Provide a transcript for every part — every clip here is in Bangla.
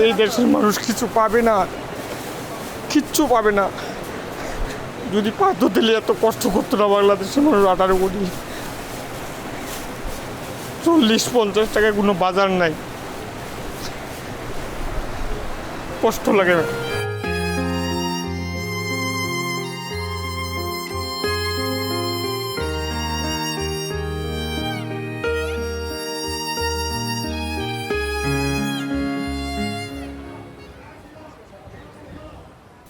এই দেশের মানুষ কিছু পাবে না, কিচ্ছু পাবে না। যদি পাতো দিলে এত কষ্ট করতো না বাংলাদেশের মানুষ। 18 কোটি, 40-50 টাকা কোনো বাজার নাই, কষ্ট লাগে।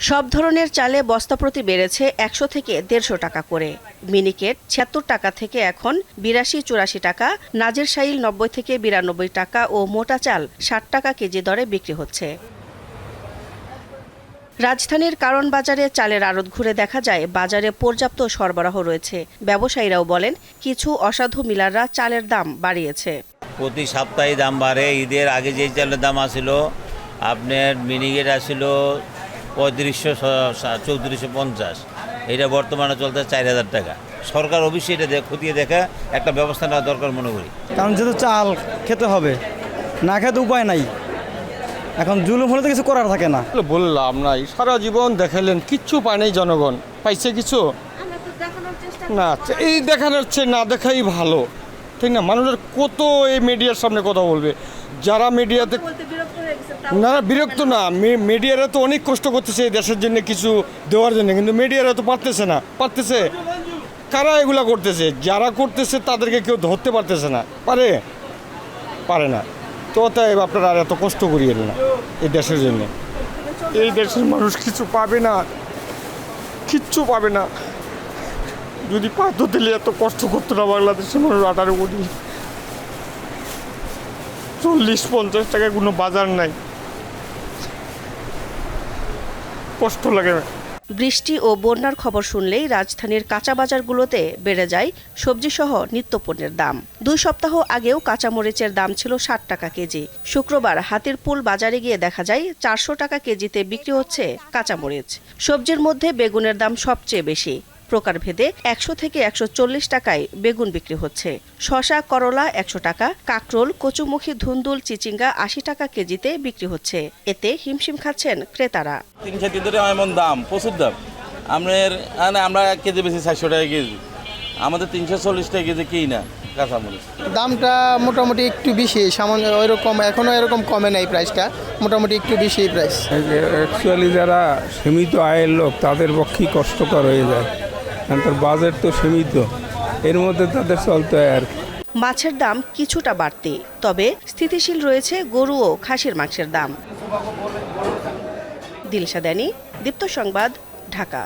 সব ধরনের চালে বস্তাপ্রতি বেড়েছে 100 থেকে 150 টাকা করে। মিনিকেট 76 টাকা থেকে এখন 82-84 টাকা, নাজের শাইল 90 থেকে 92 টাকা ও মোটা চাল 60 টাকা কেজি দরে বিক্রি হচ্ছে। রাজধানীর কারণ বাজারে চালের আড়ত ঘুরে দেখা যায় বাজারে পর্যাপ্ত সরবরাহ রয়েছে। ব্যবসায়ীরাও বলেন কিছু অসাধু মিলাররা চালের দাম বাড়িয়েছে। প্রতি সপ্তাহে দাম বাড়ে। ঈদের আগে যে চালের দাম আসছিল আপনার মিনিকেট আসছিল 3500-3450, এটা বর্তমানে চলতে 4000 টাকা। সরকার অবশ্যই এটা খতিয়ে দেখা একটা ব্যবস্থা নেওয়া দরকার মনে করি। কারণ যেহেতু চাল খেতে হবে, না খেতে উপায় নাই। এখন জুলুম হলে তো কিছু করার থাকে না। বললাম নাই, সারা জীবন দেখালেন, কিচ্ছু পায় নাই জনগণ। পাইছে কিছু না? এই দেখানোর চেয়ে না দেখাই ভালো, ঠিক না? মানুষের কত এই মিডিয়ার সামনে কথা বলবে, যারা মিডিয়াতে না বিরক্ত না। মিডিয়ারা তো অনেক কষ্ট করতেছে এই দেশের জন্য কিছু দেওয়ার জন্য, কিন্তু মিডিয়ারা তো পারতেছে কারা এগুলা করতেছে? যারা করতেছে তাদেরকে কেউ ধরতে পারতেছে না, পারে না। তো তাই আপনারা আর এত কষ্ট করিয়ে না এই দেশের জন্য। এই দেশের মানুষ কিছু পাবে না, কিচ্ছু পাবে না। যদি পাতো দিলে এত কষ্ট করতো না বাংলাদেশের মানুষ। 18 কোটি, 40-50 টাকা কোনো বাজার নাই, কষ্ট লাগে। বৃষ্টি ও বন্যার খবর শুনলেই রাজধানীর কাঁচা বাজারগুলোতে বেড়ে যায় সবজিসহ নিত্যপণ্যের দাম। 2 সপ্তাহ আগেও কাঁচামরিচের দাম ছিল 60 টাকা কেজি। শুক্রবার হাতিরপুল বাজারে গিয়ে দেখা যায় 400 টাকা কেজিতে বিক্রি হচ্ছে কাঁচামরিচ। সবজির মধ্যে বেগুনের দাম সবচেয়ে বেশি। প্রকারভেদে 100 থেকে 140 টাকায় বেগুন বিক্রি হচ্ছে। শসা, করলা 100 টাকা, কাকরোল, কচুমুখী, ধুন্দুল, চিচিঙ্গা 80 টাকা কেজিতে বিক্রি হচ্ছে। এতে হিমশিম খাচ্ছেন ক্রেতারা। 3-4 এমন দাম, প্রচুর দাম। আমরা কেজি বেশি 400 টাকা কেজি, আমাদের 340 টাকা কেজি কিই না কাঁচামরিচ। দামটা মোটামুটি একটু বেশি, সামান্য ওইরকম এখনও এরকম কমে নাই প্রাইসটা, মোটামুটি একটু বেশি প্রাইস। অ্যাকচুয়ালি যারা সীমিত আয়ের লোক তাদের পক্ষেই কষ্টকর হয়ে যায়, কারণ তার বাজেট তো সীমিত, এর মধ্যে তাদের চলতে হয় আর কি। মাছের দাম কিছুটা বাড়তি, তবে স্থিতিশীল রয়েছে গরু ও খাসির মাংসের দাম। দিলশা দানি, দীপ্ত সংবাদ, ঢাকা।